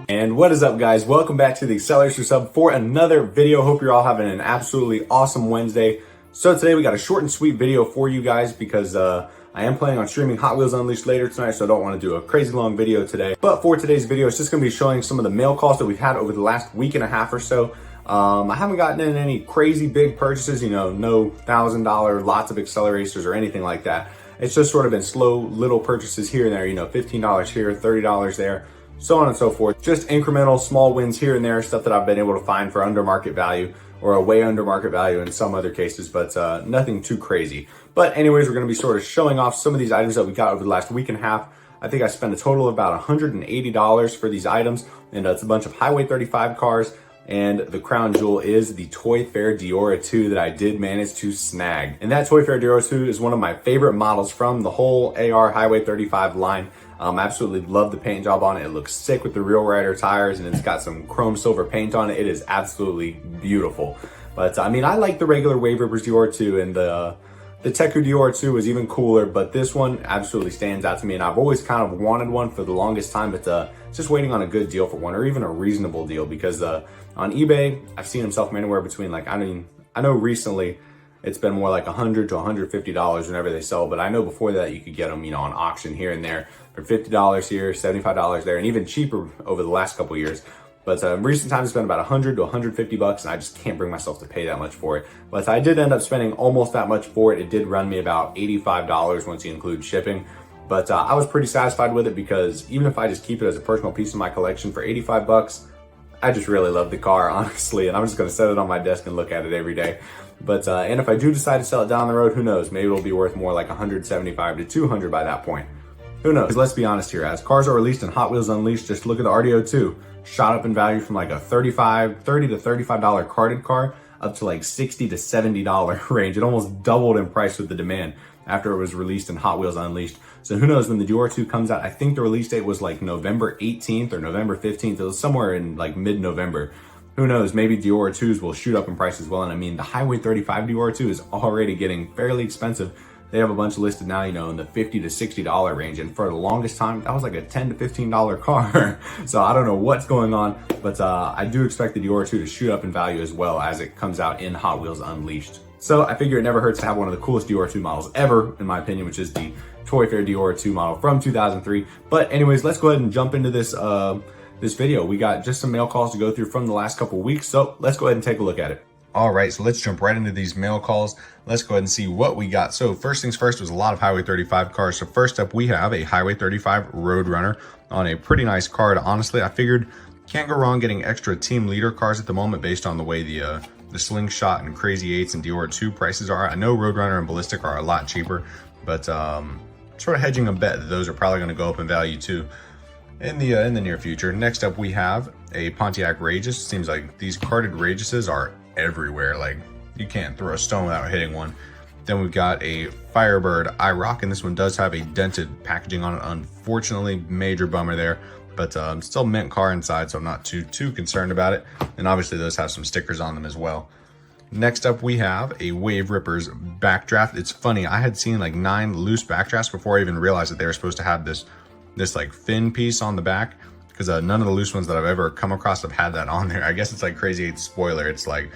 And what is up, guys? Welcome back to the Acceleracers sub for another video. Hope you're all having an absolutely awesome Wednesday. So today we got a short and sweet video for you guys because I am planning on streaming Hot Wheels Unleashed later tonight, so I don't want to do a crazy long video today. But for today's video, it's just going to be showing some of the mail calls that we've had over the last week and a half or so. I haven't gotten in any crazy big purchases, you know, no $1,000 lots of Acceleracers or anything like that. It's just sort of been slow little purchases here and there, you know, $15 here, $30 there, so on and so forth. Just incremental small wins here and there, stuff that I've been able to find for under market value or a way under market value in some other cases, but nothing too crazy. But anyways, we're going to be sort of showing off some of these items that we got over the last week and a half. I think I spent a total of about $180 for these items, and it's a bunch of Highway 35 cars. And the crown jewel is the Toy Fair Deora 2 that I did manage to snag. And that Toy Fair Deora 2 is one of my favorite models from the whole AR Highway 35 line. Absolutely love the paint job on it. It looks sick with the Real Rider tires, and it's got some chrome silver paint on it. It is absolutely beautiful. But I mean, I like the regular Wave Rippers Deora 2, and the Teku Deora 2 is even cooler, but this one absolutely stands out to me, and I've always kind of wanted one for the longest time, but just waiting on a good deal for one, or even a reasonable deal, because on eBay, I've seen them sell from anywhere between, like, I mean, I know recently it's been more like $100 to $150 whenever they sell, but I know before that you could get them, you know, on auction here and there for $50 here, $75 there, and even cheaper over the last couple years. But recent times it's been about $100 to $150, and I just can't bring myself to pay that much for it. But I did end up spending almost that much for it. It did run me about $85 once you include shipping. But I was pretty satisfied with it, because even if I just keep it as a personal piece of my collection for $85, I just really love the car, honestly, and I'm just gonna set it on my desk and look at it every day. But and if I do decide to sell it down the road, who knows? Maybe it'll be worth more like $175 to $200 by that point. Who knows? Let's be honest here. As cars are released in Hot Wheels Unleashed, just look at the RDO 2. Shot up in value from like a $30 to $35 carded car up to like $60 to $70 range. It almost doubled in price with the demand after it was released in Hot Wheels Unleashed. So who knows when the Deora 2 comes out? I think the release date was like November 18th or November 15th. It was somewhere in like mid-November. Who knows? Maybe Deora 2s will shoot up in price as well. And I mean, the Highway 35 Deora 2 is already getting fairly expensive. They have a bunch listed now, you know, in the $50 to $60 range. And for the longest time, that was like a $10 to $15 car. So I don't know what's going on, but I do expect the Deora 2 to shoot up in value as well as it comes out in Hot Wheels Unleashed. So I figure it never hurts to have one of the coolest Deora 2 models ever, in my opinion, which is the Toy Fair Deora 2 model from 2003. But anyways, let's go ahead and jump into this this video. We got just some mail calls to go through from the last couple weeks, so let's go ahead and take a look at it. All right, so let's jump right into these mail calls. Let's go ahead and see what we got. So first things first, was a lot of Highway 35 cars. So first up, we have a Highway 35 Roadrunner on a pretty nice card. Honestly, I figured can't go wrong getting extra team leader cars at the moment based on the way the Slingshot and Crazy 8s and Deora 2 prices are. I know Roadrunner and Ballistic are a lot cheaper, but sort of hedging a bet that those are probably going to go up in value too in the near future. Next up, we have a Pontiac Rageous. Seems like these carded Rageouses are everywhere. Like, you can't throw a stone without hitting one. Then we've got a Firebird IROC, and this one does have a dented packaging on it. Unfortunately, major bummer there, but still mint car inside, so I'm not too concerned about it. And obviously those have some stickers on them as well. Next up, we have a Wave Rippers Backdraft. It's funny, I had seen like 9 loose backdrafts before I even realized that they were supposed to have this like fin piece on the back, because none of the loose ones that I've ever come across have had that on there. I guess it's like Crazy 8's spoiler. It's like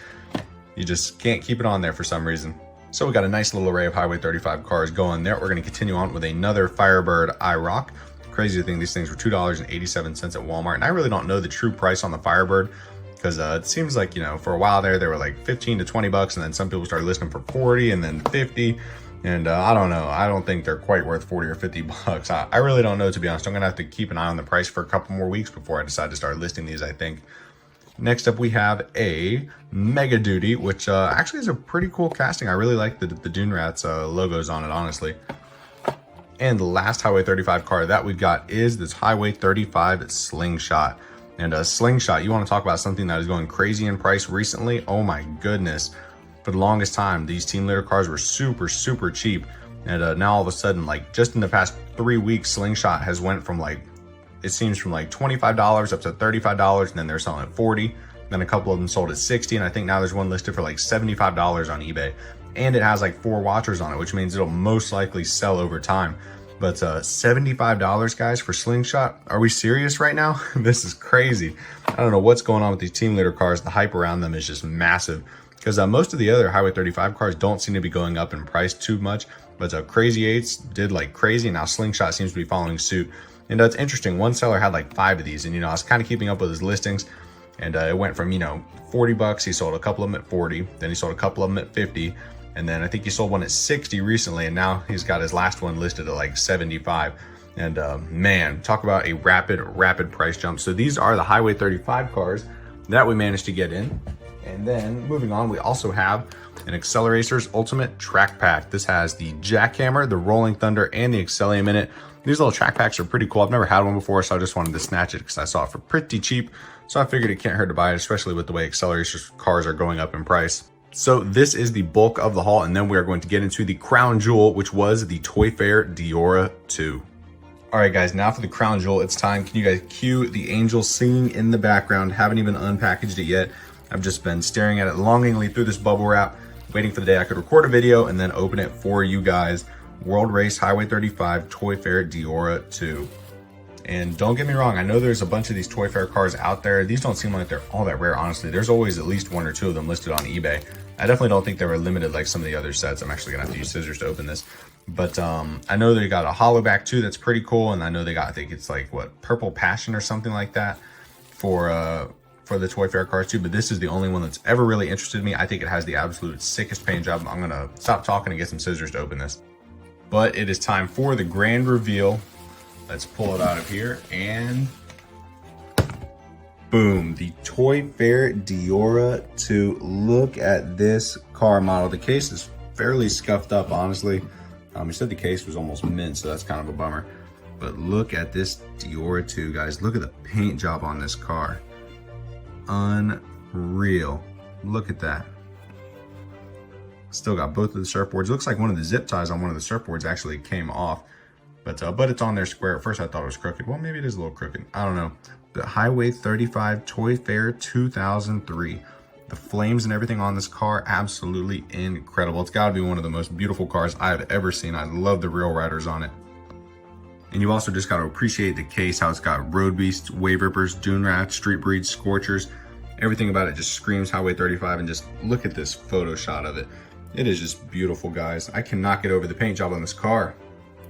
you just can't keep it on there for some reason. So we got a nice little array of Highway 35 cars going there. We're going to continue on with another Firebird IROC. Crazy thing, these things were $2.87 at Walmart, and I really don't know the true price on the Firebird, because it seems like, you know, for a while there they were like 15 to 20 bucks, and then some people started listing them for 40 and then 50. And I don't know. I don't think they're quite worth 40 or 50 bucks. I really don't know, to be honest. I'm going to have to keep an eye on the price for a couple more weeks before I decide to start listing these, I think. Next up, we have a Mega Duty, which actually is a pretty cool casting. I really like the Dune Rats logos on it, honestly. And the last Highway 35 car that we've got is this Highway 35 Slingshot. And a Slingshot, you want to talk about something that is going crazy in price recently? Oh my goodness. For the longest time, these team leader cars were super cheap, and now all of a sudden, like just in the past 3 weeks, Slingshot has went from like, it seems from like $25 up to $35, and then they're selling at $40. Then a couple of them sold at $60, and I think now there's one listed for like $75 on eBay. And it has like 4 watchers on it, which means it'll most likely sell over time. But $75, guys, for Slingshot. Are we serious right now? This is crazy. I don't know what's going on with these team leader cars. The hype around them is just massive. Because most of the other Highway 35 cars don't seem to be going up in price too much. But Crazy 8s did like crazy, and now Slingshot seems to be following suit. And it's interesting, one seller had like 5 of these, and I was kind of keeping up with his listings. And it went from, $40, he sold a couple of them at 40, then he sold a couple of them at 50, and then I think he sold one at 60 recently, and now he's got his last one listed at like 75. And man, talk about a rapid price jump. So these are the Highway 35 cars that we managed to get in. And then moving on, we also have an Acceleracers Ultimate Track Pack. This has the Jackhammer, the Rolling Thunder, and the Accelerator in it. These little track packs are pretty cool. I've never had one before, so I just wanted to snatch it because I saw it for pretty cheap. So I figured it can't hurt to buy it, especially with the way Acceleracers cars are going up in price. So this is the bulk of the haul, and then we are going to get into the crown jewel, which was the Toy Fair Deora 2. All right, guys, now for the crown jewel, it's time. Can you guys cue the angels singing in the background? Haven't even unpackaged it yet. I've just been staring at it longingly through this bubble wrap, waiting for the day I could record a video and then open it for you guys. World Race Highway 35 Toy Fair Deora 2. And don't get me wrong, I know there's a bunch of these Toy Fair cars out there. These don't seem like they're all that rare, honestly. There's always at least 1 or 2 of them listed on eBay. I definitely don't think they were limited like some of the other sets. I'm actually gonna have to use scissors to open this. But I know they got a hollow back too that's pretty cool. And I know they got, I think it's like, what, Purple Passion or something like that for the Toy Fair cars too. But this is the only one that's ever really interested me. I think it has the absolute sickest paint job. I'm gonna stop talking and get some scissors to open this. But it is time for the grand reveal. Let's pull it out of here, and boom, the Toy Fair Deora 2. Look at this car model. The case is fairly scuffed up, honestly. He said the case was almost mint, so that's kind of a bummer. But look at this Deora 2, guys. Look at the paint job on this car. Unreal. Look at that. Still got both of the surfboards. Looks like one of the zip ties on one of the surfboards actually came off. But it's on there square. At first I thought it was crooked. Well, maybe it is a little crooked. I don't know. The Highway 35 Toy Fair 2003. The flames and everything on this car, absolutely incredible. It's got to be one of the most beautiful cars I've ever seen. I love the Real Riders on it. And you also just got to appreciate the case, how it's got Road Beasts, Wave Rippers, Dune Rats, Street Breeds, Scorchers. Everything about it just screams Highway 35, and just look at this photo shot of it. It is just beautiful, guys. I cannot get over the paint job on this car.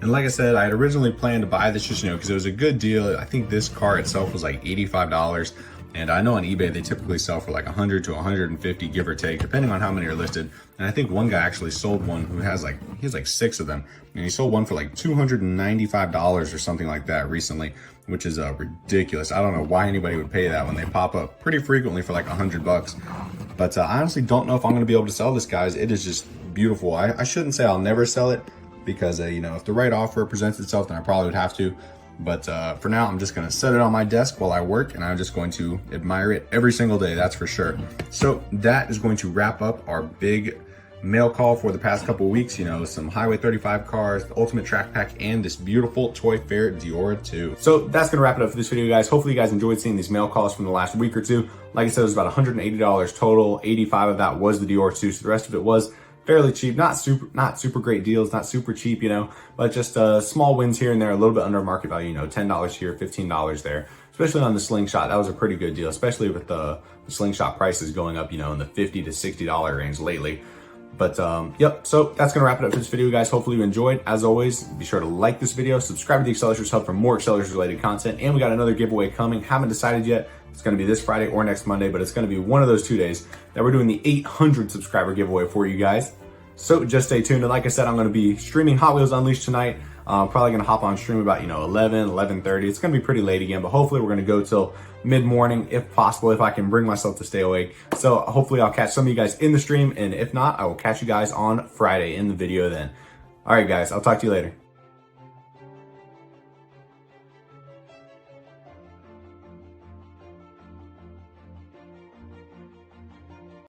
And like I said, I had originally planned to buy this just, because it was a good deal. I think this car itself was like $85. And I know on eBay, they typically sell for like 100 to 150, give or take, depending on how many are listed. And I think one guy actually sold one who has like 6 of them. And he sold one for like $295 or something like that recently, which is ridiculous. I don't know why anybody would pay that when they pop up pretty frequently for like $100. But I honestly don't know if I'm going to be able to sell this, guys. It is just beautiful. I shouldn't say I'll never sell it, because if the right offer presents itself, then I probably would have to. But for now, I'm just gonna set it on my desk while I work, and I'm just going to admire it every single day, that's for sure. So that is going to wrap up our big mail call for the past couple weeks. Some Highway 35 cars, the Ultimate Track Pack, and this beautiful Toy Fair Deora 2. So that's gonna wrap it up for this video, guys. Hopefully you guys enjoyed seeing these mail calls from the last week or two. Like I said, it was about $180 total. 85 of that was the Deora 2, so the rest of it was fairly cheap, not super great deals, not super cheap, but just small wins here and there, a little bit under market value, $10 here, $15 there, especially on the Slingshot. That was a pretty good deal, especially with the Slingshot prices going up, in the $50 to $60 range lately. But yep, so that's gonna wrap it up for this video, guys. Hopefully you enjoyed. As always, be sure to like this video, subscribe to the Acceleracers Hub for more Acceleracers related content, and we got another giveaway coming. Haven't decided yet. It's gonna be this Friday or next Monday, but it's gonna be one of those 2 days that we're doing the 800 subscriber giveaway for you guys. So just stay tuned. And like I said, I'm gonna be streaming Hot Wheels Unleashed tonight. Probably gonna hop on stream about 11:30. It's gonna be pretty late again, but hopefully we're gonna go till mid-morning if possible, if I can bring myself to stay awake. So hopefully I'll catch some of you guys in the stream, and if not, I will catch you guys on Friday in the video then. All right, guys, I'll talk to you later.